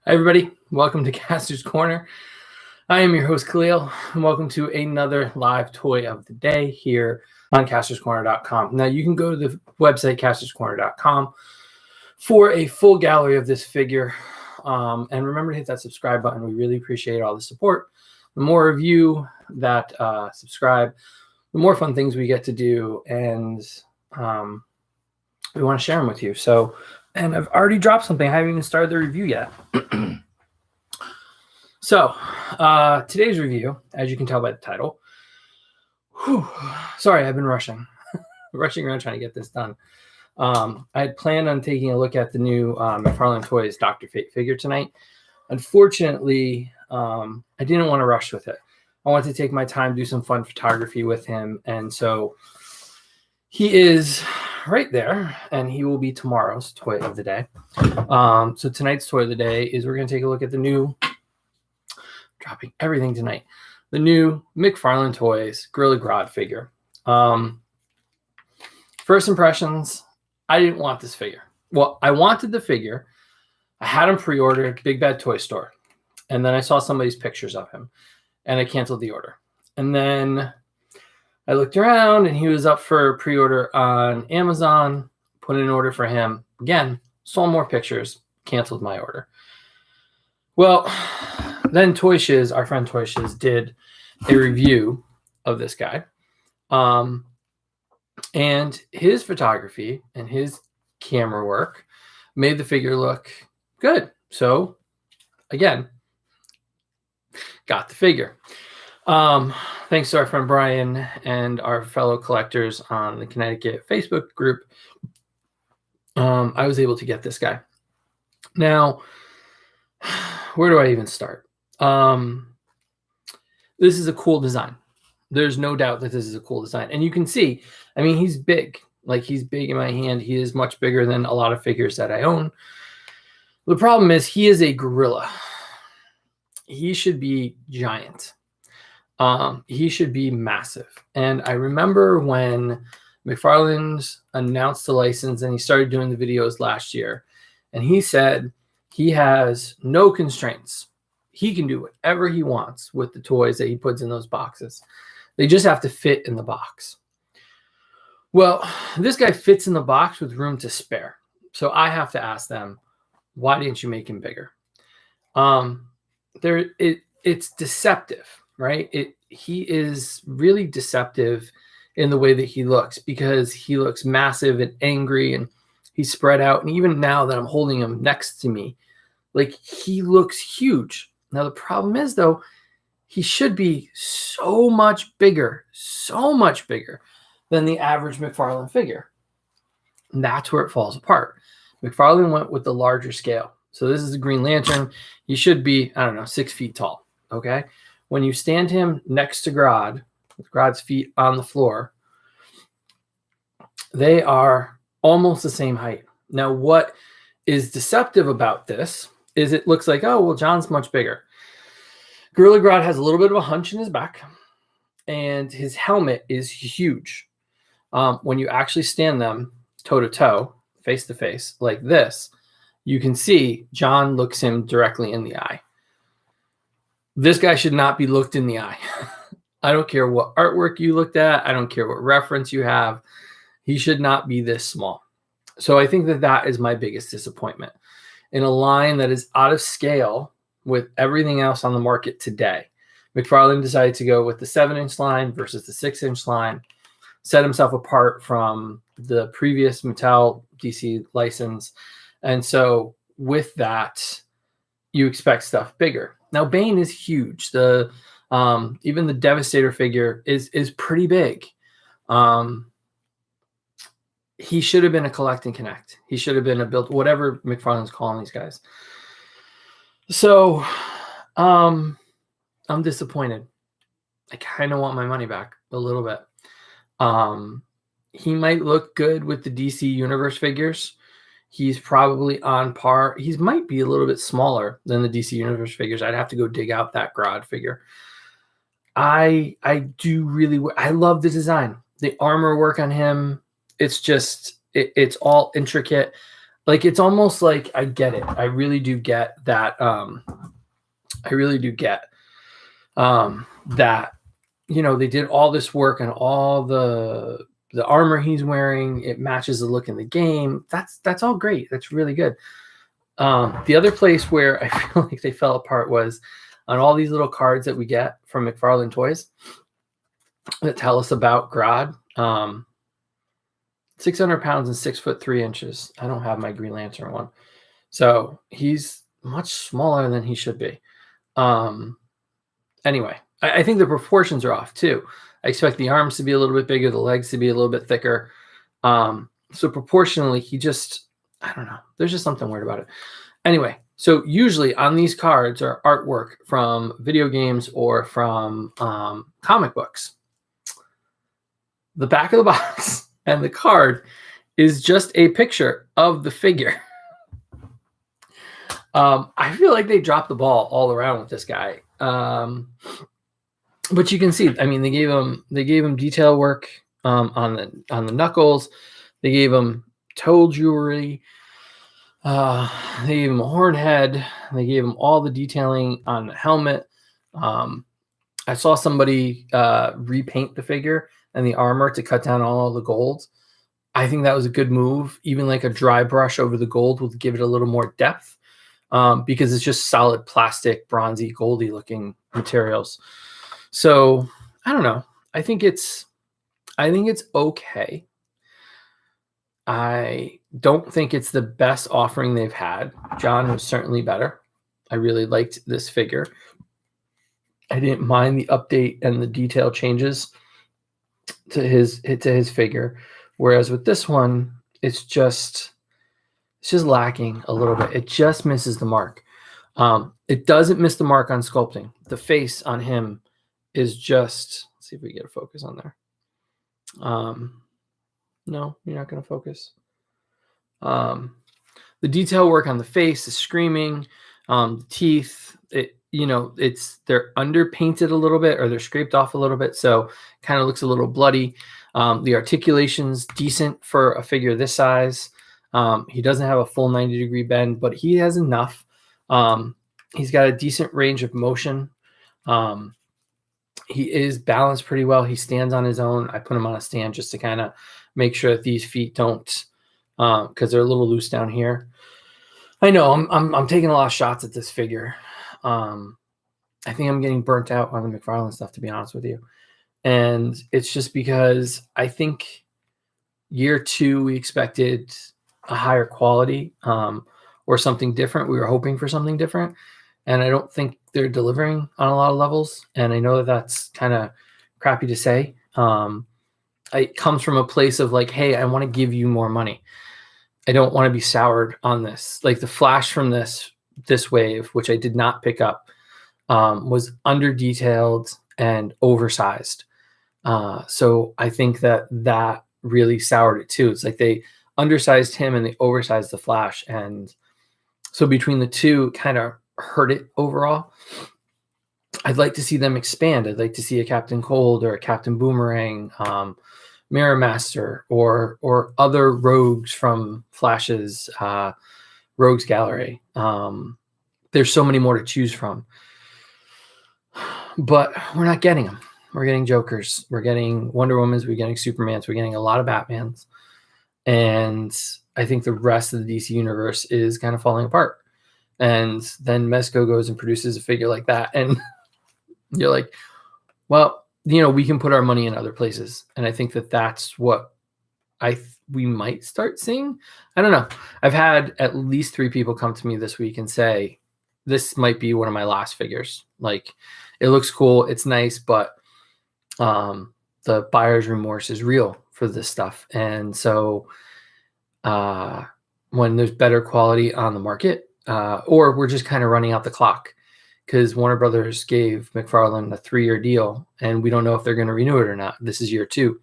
Hi, everybody. Welcome to Kastor's Corner. I am your host, Khalil, and welcome to another live toy of the day here on castorscorner.com. Now, you can go to the website, castorscorner.com, for a full gallery of this figure. And remember to hit that subscribe button. We really appreciate all the support. The more of you that subscribe, the more fun things we get to do, and we want to share them with you. And I've already dropped something. I haven't even started the review yet. So, today's review, as you can tell by the title, sorry, I've been rushing around trying to get this done. I had planned on taking a look at the new McFarlane Toys Dr. Fate figure tonight. Unfortunately, I didn't want to rush with it. I wanted to take my time, do some fun photography with him, and so he is right there, and he will be tomorrow's toy of the day. So tonight's toy of the day is we're going to take a look at the new, dropping everything tonight, the new McFarlane Toys Grodd figure. First impressions, I didn't want this figure. Well, I wanted the figure. I had him pre-ordered, Big Bad Toy Store. And then I saw somebody's pictures of him, and I canceled the order. And then I looked around, and he was up for pre-order on Amazon, put in an order for him. Again, saw more pictures, canceled my order. Well, then Toyshiz, our friend Toyshiz, did a review of this guy. And his photography and his camera work made the figure look good. So, again, got the figure. Thanks to our friend Brian and our fellow collectors on the Connecticut Facebook group, I was able to get this guy. Now, where do I even start? This is a cool design. There's no doubt that this is a cool design. And you can see, I mean, he's big. Like, he's big in my hand. He is much bigger than a lot of figures that I own. The problem is he is a gorilla. He should be giant. He should be massive. And I remember when McFarlane's announced the license and he started doing the videos last year, and he said he has no constraints. He can do whatever he wants with the toys that he puts in those boxes. They just have to fit in the box. Well, this guy fits in the box with room to spare. So I have to ask them, why didn't you make him bigger? It's deceptive, right? He is really deceptive in the way that he looks, because he looks massive and angry, and he's spread out. And even now that I'm holding him next to me, like, he looks huge. Now, the problem is, though, he should be so much bigger than the average McFarlane figure. And that's where it falls apart. McFarlane went with the larger scale. So this is a Green Lantern. He should be, I don't know, 6 feet tall, okay? When you stand him next to Grodd, with Grodd's feet on the floor, they are almost the same height. Now, what is deceptive about this is it looks like, oh, well, John's much bigger. Gorilla Grodd has a little bit of a hunch in his back, and his helmet is huge. When you actually stand them toe-to-toe, face-to-face, like this, you can see John looks him directly in the eye. This guy should not be looked in the eye. I don't care what artwork you looked at. I don't care what reference you have. He should not be this small. So I think that that is my biggest disappointment. In a line that is out of scale with everything else on the market today, McFarlane decided to go with the 7-inch line versus the 6-inch line, set himself apart from the previous Mattel DC license. And so with that, you expect stuff bigger. Now, Bane is huge. Even the Devastator figure is pretty big. He should have been a collect and connect. He should have been a build, whatever McFarlane's calling these guys. So I'm disappointed. I kind of want my money back a little bit. He might look good with the DC Universe figures. He's probably on par. He might be a little bit smaller than the DC Universe figures. I'd have to go dig out that Grodd figure. I love the design. The armor work on him, it's just, it's all intricate. Like, it's almost like I get it. I really do get that. I really do get that, you know, they did all this work and all the armor he's wearing, it matches the look in the game. That's all great. That's really good. The other place where I feel like they fell apart was on all these little cards that we get from McFarlane Toys that tell us about Grodd. 600 pounds and 6'3". I don't have my Green Lantern one. So he's much smaller than he should be. Anyway, I think the proportions are off too. I expect the arms to be a little bit bigger, the legs to be a little bit thicker. So proportionally, I don't know. There's just something weird about it. Anyway, so usually on these cards are artwork from video games or from comic books. The back of the box and the card is just a picture of the figure. I feel like they dropped the ball all around with this guy. But you can see, I mean, they gave him detail work on the knuckles. They gave him toe jewelry. They gave him a horn head. They gave him all the detailing on the helmet. I saw somebody repaint the figure and the armor to cut down all the gold. I think that was a good move. Even like a dry brush over the gold will give it a little more depth because it's just solid plastic, bronzy, goldy looking materials. So I don't know. I think it's okay. I don't think it's the best offering they've had. John was certainly better. I really liked this figure. I didn't mind the update and the detail changes to his figure. Whereas with this one, it's just lacking a little bit. It just misses the mark. It doesn't miss the mark on sculpting. The face on him is just, let's see if we get a focus on there. No, you're not going to focus. The detail work on the face is screaming. The teeth, they're underpainted a little bit, or they're scraped off a little bit, so kind of looks a little bloody. The articulation's decent for a figure this size. He doesn't have a full 90-degree bend, but he has enough. He's got a decent range of motion. He is balanced pretty well. He stands on his own. I put him on a stand just to kind of make sure that these feet don't, because they're a little loose down here. I know I'm taking a lot of shots at this figure. I think I'm getting burnt out on the McFarlane stuff, to be honest with you. And it's just because I think year 2 we expected a higher quality or something different. We were hoping for something different, and I don't think they're delivering on a lot of levels. And I know that that's kind of crappy to say. It comes from a place of like, hey, I want to give you more money. I don't want to be soured on this. Like the flash from this wave, which I did not pick up, was under detailed and oversized. So I think that really soured it too. It's like they undersized him and they oversized the Flash, and so between the two, kind of hurt it overall. I'd like to see them expand. I'd like to see a Captain Cold or a Captain Boomerang, Mirror Master, or other rogues from Flash's Rogues Gallery. There's so many more to choose from, but we're not getting them. We're getting Jokers. We're getting Wonder Womans. We're getting Supermans. We're getting a lot of Batmans. And I think the rest of the DC universe is kind of falling apart. And then Mezco goes and produces a figure like that. And you're like, well, we can put our money in other places. And I think that that's what we might start seeing. I don't know. I've had at least 3 people come to me this week and say, this might be one of my last figures. Like, it looks cool. It's nice, but the buyer's remorse is real for this stuff. And so when there's better quality on the market, or we're just kind of running out the clock, because Warner Brothers gave McFarlane a 3-year deal, and we don't know if they're going to renew it or not. This is year 2.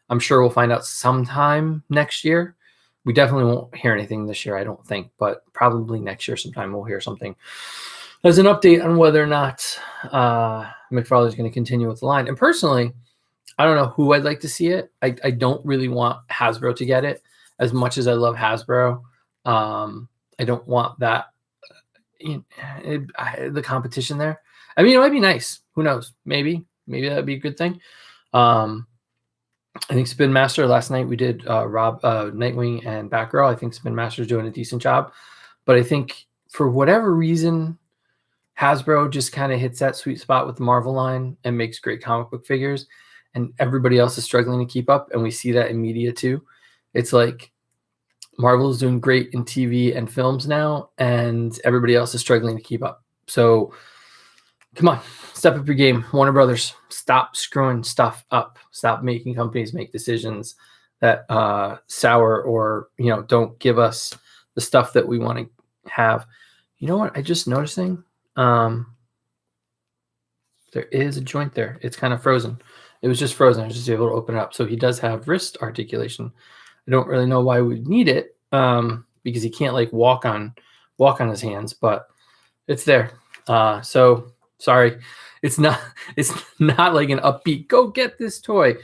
I'm sure we'll find out sometime next year. We definitely won't hear anything this year, I don't think, but probably next year sometime we'll hear something as an update on whether or not McFarlane is going to continue with the line. And personally, I don't know who I'd like to see it. I don't really want Hasbro to get it as much as I love Hasbro. I don't want that, the competition there. I mean, it might be nice. Who knows? Maybe that'd be a good thing. I think Spin Master last night we did Nightwing and Batgirl. I think Spin Master's doing a decent job, but I think for whatever reason, Hasbro just kind of hits that sweet spot with the Marvel line and makes great comic book figures, and everybody else is struggling to keep up. And we see that in media too. It's like Marvel is doing great in TV and films now, and everybody else is struggling to keep up. So come on, step up your game. Warner Brothers, stop screwing stuff up. Stop making companies make decisions that sour or, don't give us the stuff that we want to have. You know what? I just noticing there is a joint there. It's kind of frozen. It was just frozen. I was just able to open it up. So he does have wrist articulation. I don't really know why we'd need it because he can't like walk on his hands, but it's there. So sorry, it's not like an upbeat, go get this toy.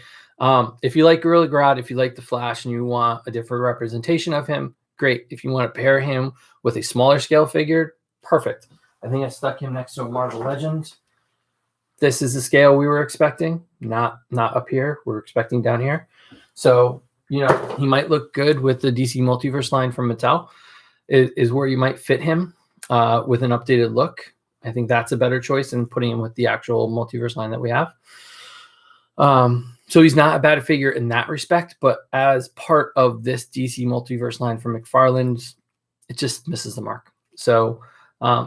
If you like Gorilla Grodd, if you like the Flash and you want a different representation of him, great. If you want to pair him with a smaller scale figure, perfect. I think I stuck him next to a Marvel Legend. This is the scale we were expecting, not up here. We're expecting down here. So, he might look good with the DC Multiverse line from Mattel is where you might fit him with an updated look. I think that's a better choice than putting him with the actual Multiverse line that we have. So he's not a bad figure in that respect, but as part of this DC Multiverse line from McFarlane, it just misses the mark. So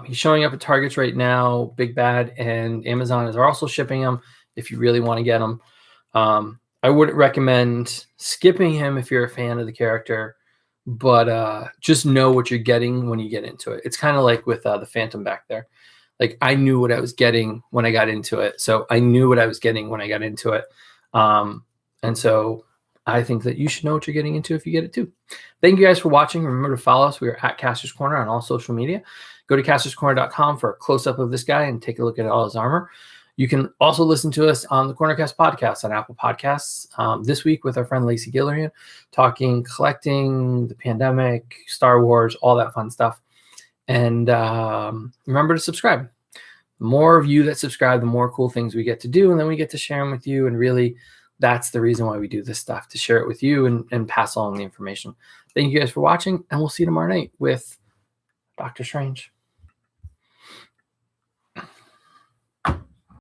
he's showing up at Targets right now, Big Bad, and Amazon is also shipping him if you really want to get him. I wouldn't recommend skipping him if you're a fan of the character, but just know what you're getting when you get into it. It's kind of like with the Phantom back there. Like I knew what I was getting when I got into it. So I knew what I was getting when I got into it. And so I think that you should know what you're getting into if you get it too. Thank you guys for watching. Remember to follow us. We are at Kastor's Corner on all social media. Go to kastorscorner.com for a close-up of this guy and take a look at all his armor. You can also listen to us on the Cornercast podcast on Apple Podcasts this week with our friend Lacey Gillian, talking collecting, the pandemic, Star Wars, all that fun stuff. And remember to subscribe. The more of you that subscribe, the more cool things we get to do, and then we get to share them with you. And really, that's the reason why we do this stuff, to share it with you and pass along the information. Thank you guys for watching, and we'll see you tomorrow night with Doctor Strange.